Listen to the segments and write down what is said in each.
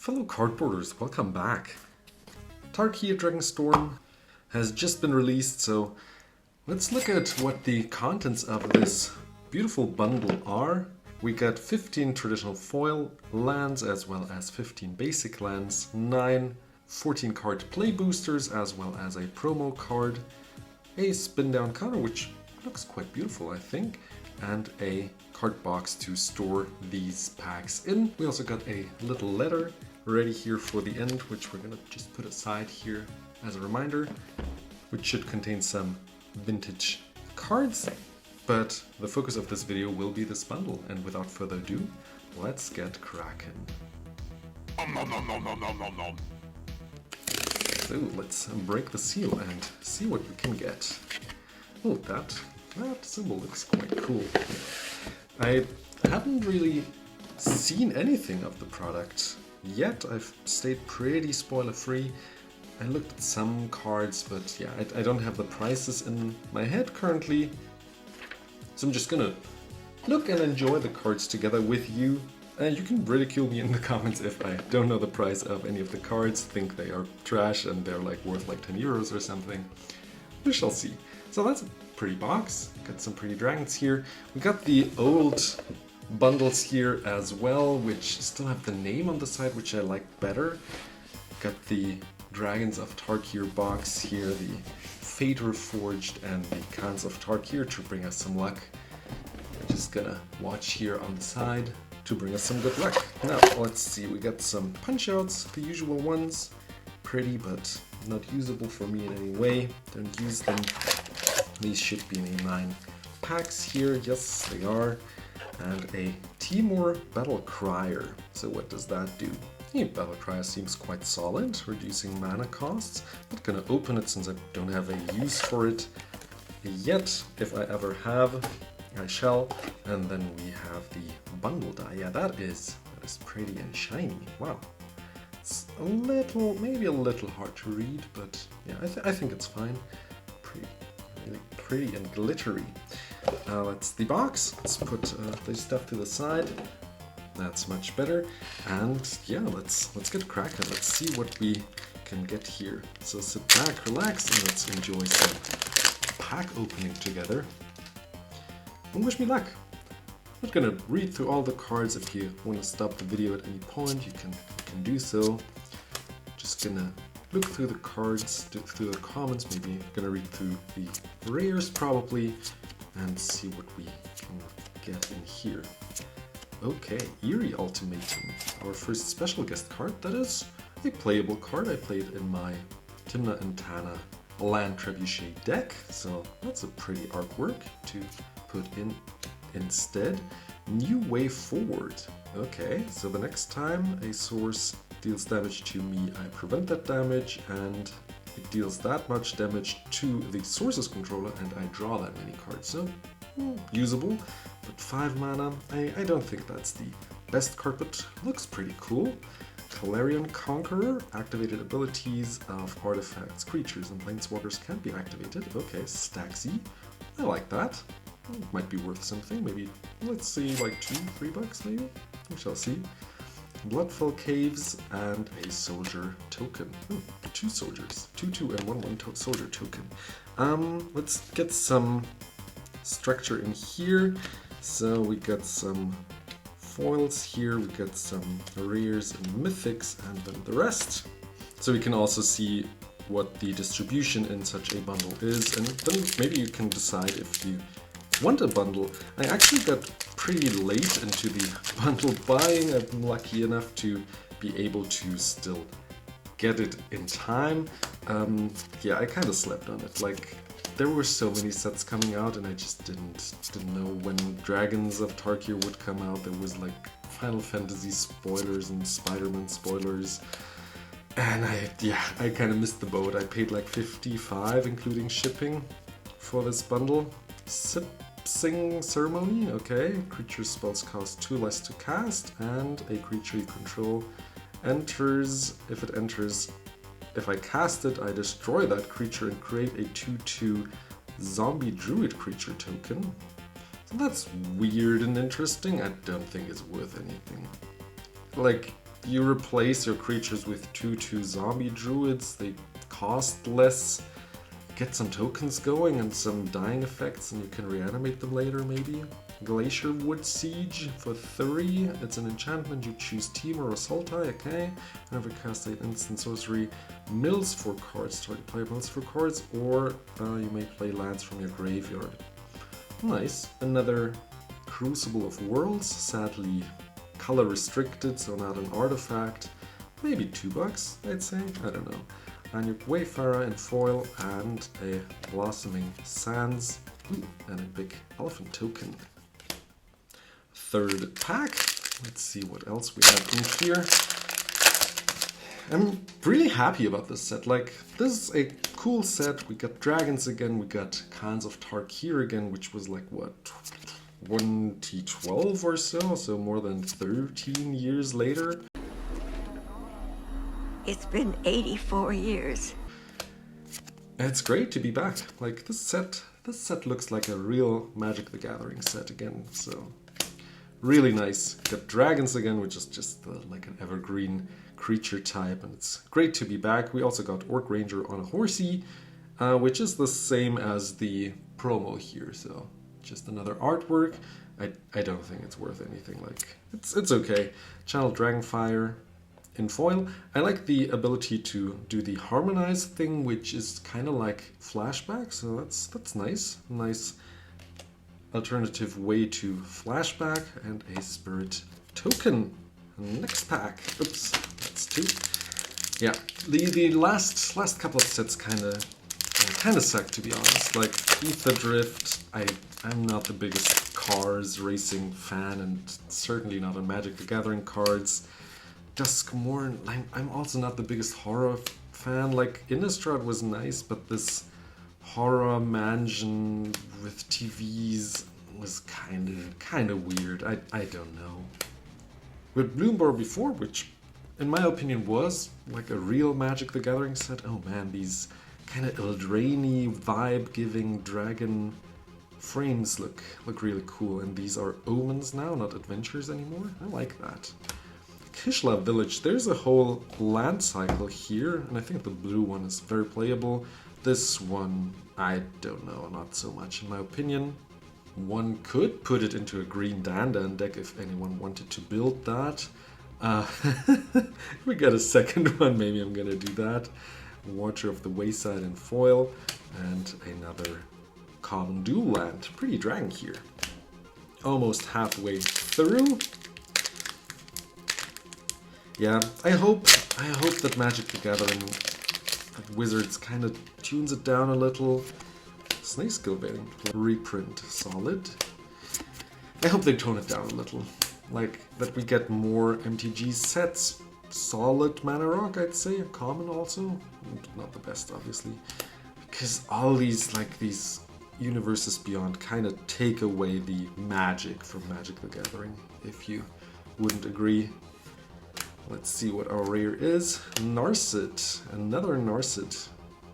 Fellow cardboarders, welcome back. Tarkir Dragonstorm has just been released, so let's look at what the contents of this beautiful bundle are. We got 15 traditional foil lands as well as 15 basic lands, 9 14 card play boosters as well as a promo card, a spin down counter which looks quite beautiful I think, and a card box to store these packs in. We also got a little letter ready here for the end, which we're gonna just put aside here as a reminder, which should contain some vintage cards. But the focus of this video will be this bundle, and without further ado, let's get cracking. So let's break the seal and see what we can get. Oh, that symbol looks quite cool. I haven't really seen anything of the product yet. I've stayed pretty spoiler free. I looked at some cards, but yeah, I don't have the prices in my head currently. So I'm just gonna look and enjoy the cards together with you. You can ridicule me in the comments if I don't know the price of any of the cards, think they are trash and they're like worth like 10 euros or something. We shall see. So that's a pretty box. Got some pretty dragons here. We got the old bundles here as well, which still have the name on the side, which I like better. Got the Dragons of Tarkir box here, the Fate Reforged and the Khans of Tarkir to bring us some luck. We're just gonna watch here on the side to bring us some good luck. Now, let's see, we got some punch-outs, the usual ones. Pretty, but not usable for me in any way. Don't use them. These should be in A9 packs here. Yes, they are. And a Timur Battle Crier. So what does that do? The Battle Crier seems quite solid, reducing mana costs. Not gonna open it since I don't have a use for it yet. If I ever have, I shall. And then we have the bundle die. Yeah, that is pretty and shiny. Wow. It's a little, maybe a little hard to read, but yeah, I think it's fine. Really pretty and glittery. That's the box. Let's put this stuff to the side. That's much better. And yeah, let's get cracking. Let's see what we can get here. So sit back, relax, and let's enjoy some pack opening together. And wish me luck. I'm not gonna read through all the cards. If you want to stop the video at any point, you can do so. Just gonna look through the cards, through the comments, maybe gonna read through the rares probably, and see what we can get in here. Okay, Eerie Ultimatum, our first special guest card. That is a playable card. I played in my Timna and Tana Land Trebuchet deck, so that's a pretty artwork to put in instead. New Way Forward. Okay, so the next time a source deals damage to me, I prevent that damage, and it deals that much damage to the source's controller, and I draw that many cards. So, usable, but 5 mana, I don't think that's the best card, but looks pretty cool. Calarian Conqueror, activated abilities of artifacts, creatures, and planeswalkers can be activated. Okay, Staxy, I like that. Might be worth something, maybe, let's see, like $2-3 maybe? We shall see. Bloodfell Caves and a soldier token. 2 soldiers. 2/2 and 1/1 soldier token. Let's get some structure in here. So we got some foils here, we got some rares and mythics, and then the rest. So we can also see what the distribution in such a bundle is, and then maybe you can decide if you want a bundle. I actually got pretty late into the bundle buying. I've been lucky enough to be able to still get it in time. Yeah, I kind of slept on it. Like, there were so many sets coming out, and I just didn't know when Dragons of Tarkir would come out. There was like Final Fantasy spoilers and Spider-Man spoilers, and I kind of missed the boat. I paid like 55, including shipping, for this bundle. Sing Ceremony, okay. Creature spells cost 2 less to cast, and a creature you control enters. If I cast it, I destroy that creature and create a 2/2 zombie druid creature token. So that's weird and interesting. I don't think it's worth anything. Like, you replace your creatures with 2/2 zombie druids. They cost less, get some tokens going and some dying effects, and you can reanimate them later maybe. Glacier Wood Siege for 3. It's an enchantment. You choose Team or Assaultai, okay. Whenever you cast an instant sorcery, mills 4 cards. Target player mills 4 cards, or you may play lands from your graveyard. Nice. Another Crucible of Worlds, sadly color restricted, so not an artifact. Maybe $2, I'd say. I don't know. And your Wayfarer in foil, and a Blossoming Sands, and a big elephant token. Third pack. Let's see what else we have in here. I'm really happy about this set. Like, this is a cool set. We got dragons again. We got Khans of Tarkir again, which was like, what, 2012 or so? So more than 13 years later. It's been 84 years. It's great to be back. Like, this set looks like a real Magic the Gathering set again. So really nice. Got dragons again, which is just like an evergreen creature type, and it's great to be back. We also got Orc Ranger on a horsey, which is the same as the promo here, so just another artwork. I don't think it's worth anything. Like, it's okay. Channel Dragonfire in foil. I like the ability to do the harmonize thing, which is kind of like flashback, so that's nice. Nice alternative way to flashback. And a spirit token. Next pack. Oops, that's 2. Yeah, the last couple of sets kind of suck, to be honest. Like Ether Drift, I'm not the biggest cars racing fan, and certainly not on Magic the Gathering cards. Duskmourn, I'm also not the biggest horror fan. Like, Innistrad was nice, but this horror mansion with TVs was kind of weird. I don't know. With Bloombar before, which in my opinion was like a real Magic the Gathering set. Oh man, these kind of Eldraine vibe-giving dragon frames look really cool. And these are omens now, not adventures anymore. I like that. Kishla Village, there's a whole land cycle here, and I think the blue one is very playable. This one, I don't know, not so much in my opinion. One could put it into a green Dandan deck if anyone wanted to build that. If we get a second one, maybe I'm gonna do that. Watcher of the Wayside in foil, and another common dual land. Pretty dragon here. Almost halfway through. Yeah, I hope that Magic the Gathering, that Wizards kind of tunes it down a little. Snakescale reprint, solid. I hope they tone it down a little. Like, that we get more MTG sets. Solid Mana Rock, I'd say, a common also. Not the best, obviously. Because all these, like, these Universes Beyond kind of take away the magic from Magic the Gathering, if you wouldn't agree. Let's see what our rare is. Narset, another Narset.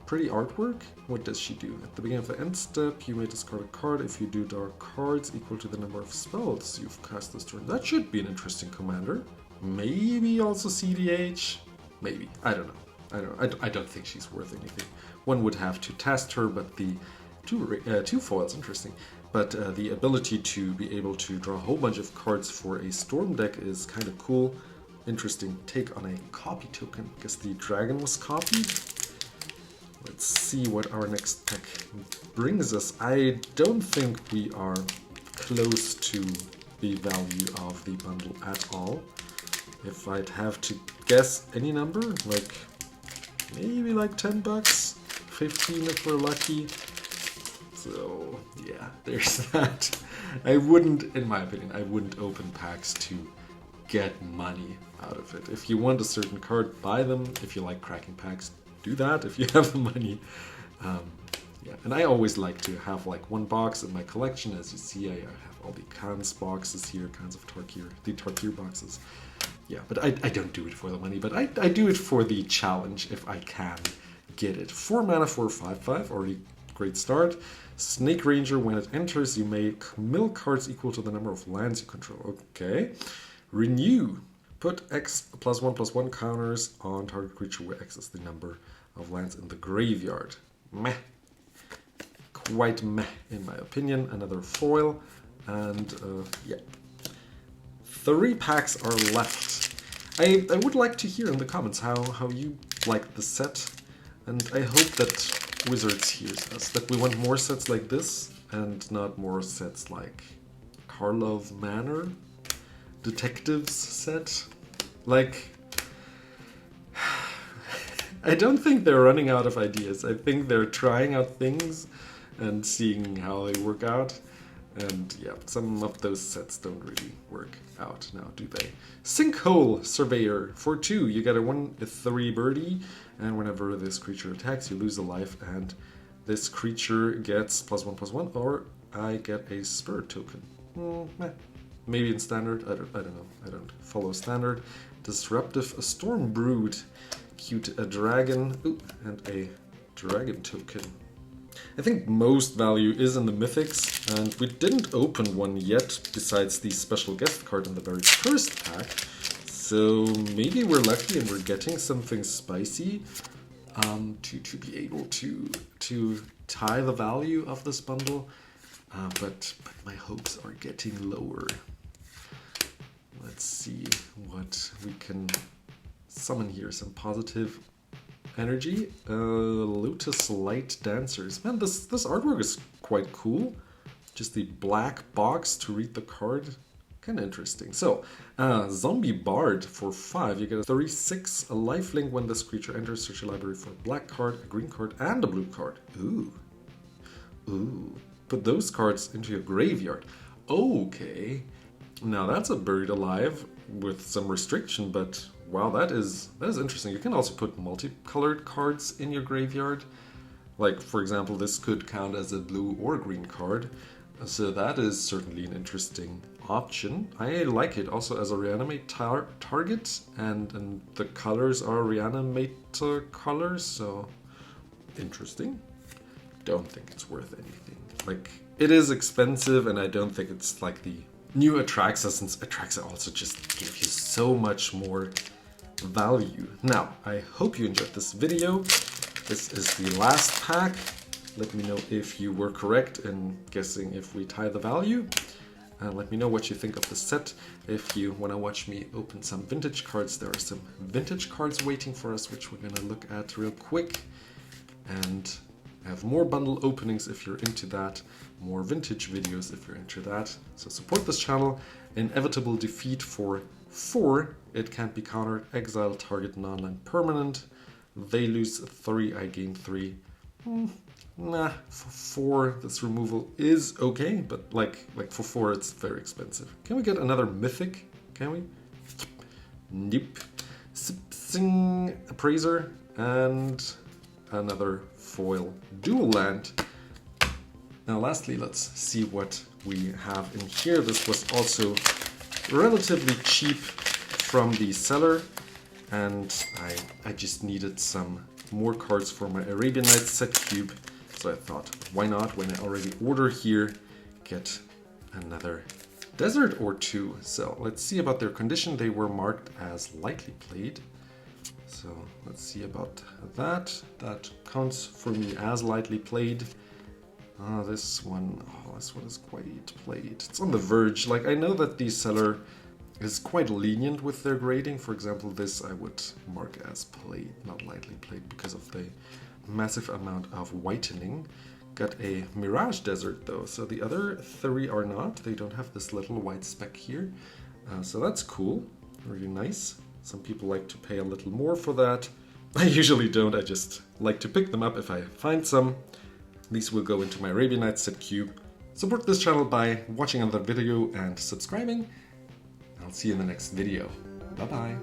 Pretty artwork. What does she do? At the beginning of the end step, you may discard a card. If you do, draw cards equal to the number of spells you've cast this turn. That should be an interesting commander. Maybe also CDH. Maybe. I don't know. I don't think she's worth anything. One would have to test her, but the two foils, interesting. But the ability to be able to draw a whole bunch of cards for a Storm deck is kind of cool. Interesting take on a copy token. I guess the dragon was copied. Let's see what our next pack brings us. I don't think we are close to the value of the bundle at all. If I'd have to guess any number, like maybe like $10, 15 if we're lucky. So yeah, there's that. I wouldn't, in my opinion, I wouldn't open packs to get money out of it. If you want a certain card, buy them. If you like cracking packs, do that if you have the money. Yeah, and I always like to have like one box in my collection. As you see, I have all the Khans boxes here, Khans of Tarkir, the Tarkir boxes. Yeah, but I don't do it for the money, but I do it for the challenge if I can get it. 4 mana for 5/5, already great start. Snake Ranger, when it enters, you may mill cards equal to the number of lands you control. Okay. Renew. Put X +1/+1 counters on target creature where X is the number of lands in the graveyard. Meh. Quite meh, in my opinion. Another foil. And, yeah. 3 packs are left. I would like to hear in the comments how you like the set. And I hope that Wizards hears us. That we want more sets like this, and not more sets like Karlov Manor Detectives set. Like, I don't think they're running out of ideas. I think they're trying out things and seeing how they work out. And yeah, some of those sets don't really work out now, do they? Sinkhole Surveyor. For 2, you get a 1/3 birdie, and whenever this creature attacks, you lose a life, and this creature gets +1/+1, or I get a spirit token. Maybe in standard, I don't know. I don't follow standard. Disruptive, a Storm Brood. Cute, a dragon, and a dragon token. I think most value is in the mythics, and we didn't open one yet, besides the special guest card in the very first pack. So maybe we're lucky and we're getting something spicy to be able to tie the value of this bundle. But my hopes are getting lower. Let's see what we can summon here. Some positive energy. Lotus Light Dancers. Man, this artwork is quite cool. Just the black box to read the card. Kind of interesting. So, Zombie Bard for 5. You get a 36, a lifelink when this creature enters. Search your library for a black card, a green card, and a blue card. Ooh. Ooh. Put those cards into your graveyard. Okay. Now that's a buried alive with some restriction, but wow, that is interesting. You can also put multicolored cards in your graveyard. Like, for example, this could count as a blue or green card. So that is certainly an interesting option. I like it also as a reanimate target, and the colors are reanimate colors, so interesting. Don't think it's worth anything. Like, it is expensive, and I don't think it's like the new Atraxa, since Atraxa also just gave you so much more value. Now, I hope you enjoyed this video. This is the last pack. Let me know if you were correct in guessing if we tie the value. Let me know what you think of the set. If you want to watch me open some vintage cards, there are some vintage cards waiting for us, which we're going to look at real quick. And I have more bundle openings if you're into that, more vintage videos if you're into that. So support this channel. Inevitable defeat for 4. It can't be countered. Exile target non-land permanent. They lose 3, I gain 3. Nah, for 4 this removal is okay, but like for 4 it's very expensive. Can we get another mythic? Can we? Nope. Sing Appraiser and another foil dual land. Now lastly, let's see what we have in here. This was also relatively cheap from the seller, and I just needed some more cards for my Arabian Nights set cube. So I thought, why not, when I already order here, get another desert or 2. So let's see about their condition. They were marked as lightly played. So let's see about that. That counts for me as lightly played. This one is quite played. It's on the verge. Like, I know that the seller is quite lenient with their grading. For example, this I would mark as played, not lightly played, because of the massive amount of whitening. Got a Mirage Desert though, so the other 3 are not. They don't have this little white speck here. So that's cool, really nice. Some people like to pay a little more for that. I usually don't, I just like to pick them up if I find some. These will go into my Arabian Nights set cube. Support this channel by watching another video and subscribing. I'll see you in the next video. Bye bye.